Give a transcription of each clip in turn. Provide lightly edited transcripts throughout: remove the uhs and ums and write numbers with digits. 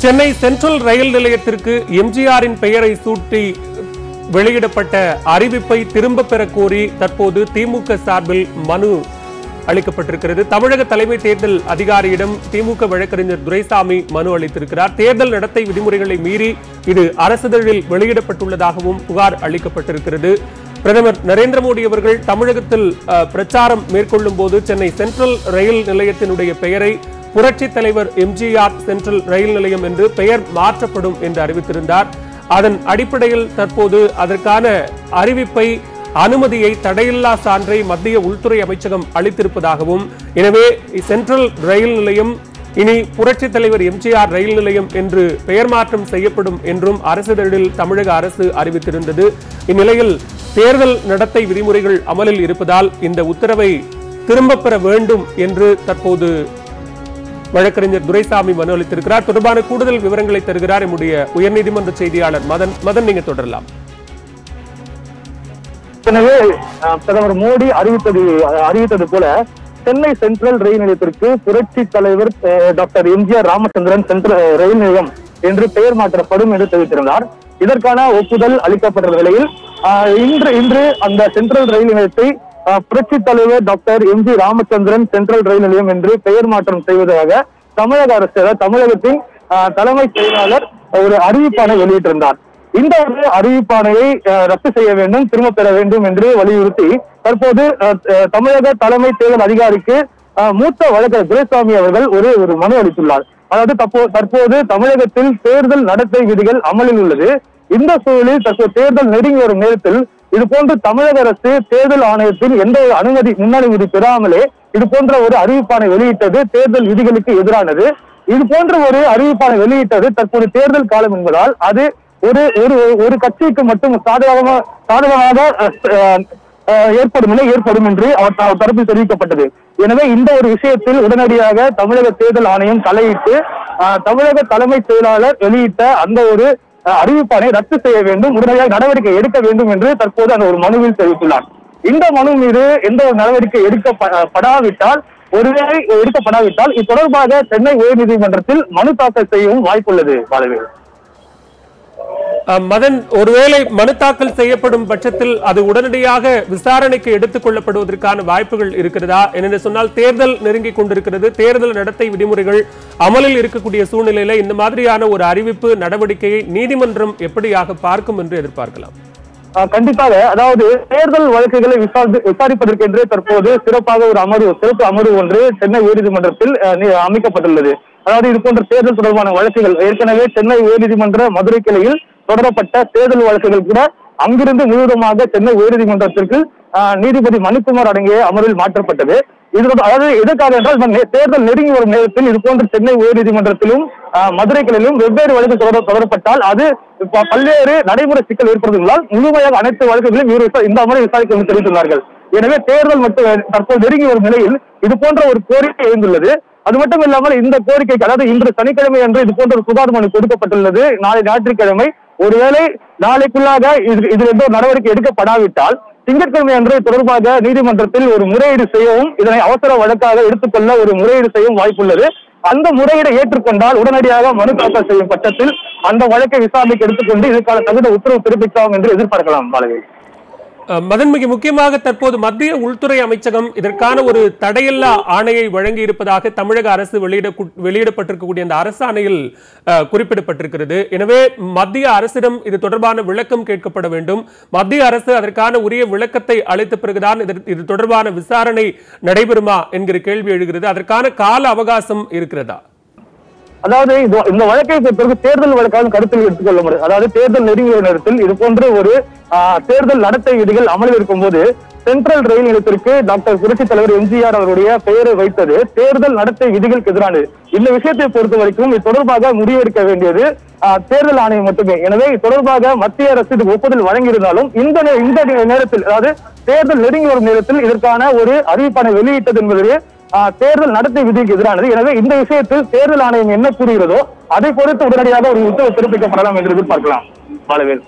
Chennai central ரயில் நிலையத்திற்கு எம்ஜிஆரின் பெயரை சூட்டி வெளியிடப்பட்ட அறிவிப்பை திரும்ப பெற கோரி தற்போது திமுக சார்பில் மனு அளிக்கப்பட்டிருக்கிறது. தமிழக தலைமை தேர்தல் அதிகாரியிடம் திமுக வழக்கறிஞர் துரைசாமி மனு அளித்திருக்கிறார். தேர்தல் நடத்தை விதிமுறைகளை மீறி இது அரசிதழில் வெளியிடப்பட்டுள்ளதாகவும் புகார் அளிக்கப்பட்டிருக்கிறது. பிரதமர் நரேந்திர மோடி அவர்கள் தமிழகத்தில் பிரச்சாரம் மேற்கொள்ளும் போது சென்னை சென்ட்ரல் ரயில் நிலையத்தினுடைய பெயரை புரட்சி தலைவர் எம்ஜிஆர் சென்ட்ரல் ரயில் நிலையம் என்று பெயர் மாற்றப்படும் என்று அறிவித்திருந்தார். அதன் அடிப்படையில் தற்போது அதற்கான அறிவிப்பை அனுமதியை தடையில்லா சான்றை மத்திய உள்துறை அமைச்சகம் அளித்திருப்பதாகவும், எனவே சென்ட்ரல் ரயில் நிலையம் இனி புரட்சி தலைவர் எம்ஜிஆர் ரயில் நிலையம் என்று பெயர் மாற்றம் செய்யப்படும் என்றும் அரசிதழில் தமிழக அரசு அறிவித்திருந்தது. இந்நிலையில் தேர்தல் நடத்தை விதிமுறைகள் அமலில் இருப்பதால் இந்த உத்தரவை திரும்பப் பெற வேண்டும் என்று தற்போது வழக்கறிஞர் துரைசாமி மனு அளித்திருக்கிறார். தொடர்பான கூடுதல் விவரங்களை தருகிறார் நம்முடைய உயர்நீதிமன்ற செய்தியாளர் மதன். நீங்க தொடரலாம். எனவே பிரதமர் மோடி அறிவித்தது போல சென்னை சென்ட்ரல் ரயில் நிலையத்திற்கு புரட்சி தலைவர் டாக்டர் எம்ஜிஆர் ராமச்சந்திரன் சென்ட்ரல் ரயில் நிலையம் என்று பெயர் மாற்றப்படும் என்று தெரிவித்திருந்தார். இதற்கான ஒப்புதல் அளிக்கப்பட்ட நிலையில் இன்று அந்த சென்ட்ரல் ரயில் நிலையத்தை புரட்சி தலைவர் டாக்டர் எம்ஜி ராமச்சந்திரன் சென்ட்ரல் ரயில் நிலையம் என்று பெயர் மாற்றம் செய்வதாக தமிழக அரசு தமிழகத்தின் தலைமை செயலாளர் ஒரு அறிவிப்பானை வெளியிட்டிருந்தார். இந்த ஒரு அறிவிப்பானையை ரத்து செய்ய வேண்டும், திரும்ப பெற வேண்டும் என்று வலியுறுத்தி தற்போது தமிழக தலைமை தேர்தல் அதிகாரிக்கு மூத்த வழக்கறிஞர் துரைசாமி அவர்கள் ஒரு மனு அளித்துள்ளார். அதாவது தற்போது தமிழகத்தில் தேர்தல் நடத்தை விதிகள் அமலில் உள்ளது. இந்த சூழலில் தற்போது தேர்தல் நெருங்கி வரும் நேரத்தில் இது போன்று தமிழக அரசு தேர்தல் ஆணையத்தின் எந்த ஒரு முன்னனுமதி பெறாமலே இது போன்ற ஒரு அறிவிப்பானை வெளியிட்டது தேர்தல் விதிகளுக்கு எதிரானது. இது போன்ற ஒரு அறிவிப்பானை வெளியிட்டது தற்போது தேர்தல் காலம் என்பதால் அது ஒரு கட்சிக்கு மட்டும் சாதகமாக ஏற்படும் என்று அவர் தரப்பில் தெரிவிக்கப்பட்டது. எனவே இந்த ஒரு விஷயத்தில் உடனடியாக தமிழக தேர்தல் ஆணையம் தலையிட்டு தமிழக தலைமை செயலாளர் வெளியிட்ட அந்த ஒரு அறிவிப்பானை ரத்து செய்ய வேண்டும், உடனடியாக நடவடிக்கை எடுக்க வேண்டும் என்று தற்போது அந்த ஒரு மனுவில் தெரிவித்துள்ளார். இந்த மனு மீது எந்த ஒரு நடவடிக்கை எடுக்கப்படாவிட்டால் இது தொடர்பாக சென்னை உயர்நீதிமன்றத்தில் மனு தாக்கல் செய்யவும் வாய்ப்புள்ளது. பாலவேல் மதன், ஒருவேளை மனு தாக்கல் செய்யப்படும் பட்சத்தில் அது உடனடியாக விசாரணைக்கு எடுத்துக் கொள்ளப்படுவதற்கான வாய்ப்புகள் இருக்கிறதா? என்று சொன்னால் தேர்தல் நெருங்கிக் கொண்டிருக்கிறது, தேர்தல் நடத்தை விதிமுறைகள் அமலில் இருக்கக்கூடிய சூழ்நிலையில இந்த மாதிரியான ஒரு அறிவிப்பு நடவடிக்கையை நீதிமன்றம் எப்படியாக பார்க்கும் என்று எதிர்பார்க்கலாம்? கண்டிப்பாக, அதாவது தேர்தல் வழக்குகளை விசாரிப்பதற்கென்று தற்போது சிறப்பு அமர்வு ஒன்று சென்னை உயர்நீதிமன்றத்தில் அமைக்கப்பட்டுள்ளது. அதாவது இது போன்ற தேர்தல் தொடர்பான வழக்குகள் ஏற்கனவே சென்னை உயர்நீதிமன்ற மதுரை கிளையில் தொடரப்பட்ட தேர்தல் வழக்குகள் கூட அங்கிருந்து முழுவதுமாக சென்னை உயர்நீதிமன்றத்திற்கு நீதிபதி மணிக்குமார் அடங்கிய அமர்வில் மாற்றப்பட்டது. அதாவது எதற்காக என்றால் தேர்தல் நெருங்கி வரும் நேரத்தில் இது போன்ற சென்னை உயர்நீதிமன்றத்திலும் மதுரை கிளையிலும் வெவ்வேறு வழக்குகள் தொடரப்பட்டால் அது பல்வேறு நடைமுறை சிக்கல் ஏற்படுவதால் முழுமையாக அனைத்து வழக்குகளையும் இந்த அமர்வை விசாரிக்க தெரிவித்துள்ளார்கள். எனவே தேர்தல் மட்டும் தற்போது நெருங்கி வரும் நிலையில் இது போன்ற ஒரு கோரிக்கை எழுந்துள்ளது. அது மட்டும் இல்லாமல் இந்த கோரிக்கைக்கு, அதாவது இன்று சனிக்கிழமை அன்று இது போன்ற ஒரு புகார் மனு கொடுக்கப்பட்டுள்ளது. நாளை ஞாயிற்றுக்கிழமை ஒருவேளை நாளைக்குள்ளாக இதில் எந்த ஒரு நடவடிக்கை எடுக்கப்படாவிட்டால் திங்கட்கிழமை அன்று தொடர்பாக நீதிமன்றத்தில் ஒரு முறையீடு செய்யவும், இதனை அவசர வழக்காக எடுத்துக்கொள்ள ஒரு முறையீடு செய்யவும் வாய்ப்புள்ளது. அந்த முறையீடை ஏற்றுக்கொண்டால் உடனடியாக மனு தாக்கல் செய்யும் பட்சத்தில் அந்த வழக்கை விசாரணைக்கு எடுத்துக்கொண்டு இதற்கான தகுந்த உத்தரவு பிறப்பிக்கலாம் என்று எதிர்பார்க்கலாம். பாலவேல் மதன், மிக முக்கியமாக தற்போது மத்திய உள்துறை அமைச்சகம் இதற்கான ஒரு தடையில்லா ஆணையை வழங்கி இருப்பதாக தமிழக அரசு வெளியிடப்பட்டிருக்கக்கூடிய அந்த அரசாணையில் குறிப்பிடப்பட்டிருக்கிறது. எனவே மத்திய அரசிடம் இது தொடர்பான விளக்கம் கேட்கப்பட வேண்டும். மத்திய அரசு அதற்கான உரிய விளக்கத்தை அளித்த பிறகுதான் இது தொடர்பான விசாரணை நடைபெறுமா என்கிற கேள்வி எழுகிறது. அதற்கான கால அவகாசம் இருக்கிறதா? அதாவது இந்த வழக்கை பிறகு தேர்தல் வழக்காக கருத்தில் எடுத்துக்கொள்ள முடியும். அதாவது தேர்தல் நெருங்கிய நேரத்தில் இது போன்ற ஒரு தேர்தல் நடத்தை விதிகள் அமலில் இருக்கும் போது சென்ட்ரல் ரயில் நிலையத்திற்கு டாக்டர் புரட்சி தலைவர் எம்ஜிஆர் அவருடைய பெயரை வைத்தது தேர்தல் நடத்தை விதிகளுக்கு எதிரானது. இந்த விஷயத்தை பொறுத்த வரைக்கும் இது தொடர்பாக முடிவெடுக்க வேண்டியது தேர்தல் ஆணையம் மட்டுமே. எனவே இது தொடர்பாக மத்திய அரசு இது ஒப்புதல் வழங்கியிருந்தாலும் இந்த நேரத்தில், அதாவது தேர்தல் நெருங்கி வரும் நேரத்தில் இதற்கான ஒரு அறிவிப்பானை வெளியிட்டது என்பது தேர்தல் நடத்தை விதிக்கு எதிரானது. எனவே இந்த விஷயத்தில் தேர்தல் ஆணையம் என்ன கூறுகிறதோ அதை பொறுத்து உடனடியாக ஒரு உத்தரவு பிறப்பிக்கப்படலாம் என்று எதிர்பார்க்கலாம். பாலவேல்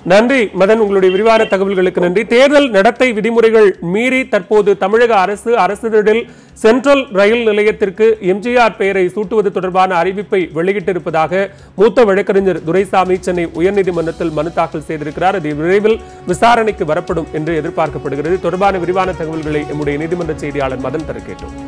நன்றி மதன், உங்களுடைய விரிவான தகவல்களுக்கு நன்றி. தேர்தல் நடத்தை விதிமுறைகள் மீறி தற்போது தமிழக அரசிதழில் சென்ட்ரல் ரயில் நிலையத்திற்கு எம்ஜிஆர் பெயரை சூட்டுவது தொடர்பான அறிவிப்பை வெளியிட்டிருப்பதாக மூத்த வழக்கறிஞர் துரைசாமி சென்னை உயர்நீதிமன்றத்தில் மனு தாக்கல் செய்திருக்கிறார். அது விரைவில் விசாரணைக்கு வரப்படும் என்று எதிர்பார்க்கப்படுகிறது. தொடர்பான விரிவான தகவல்களை நம்முடைய நீதிமன்ற செய்தியாளர் மதன் தர கேட்டோம்.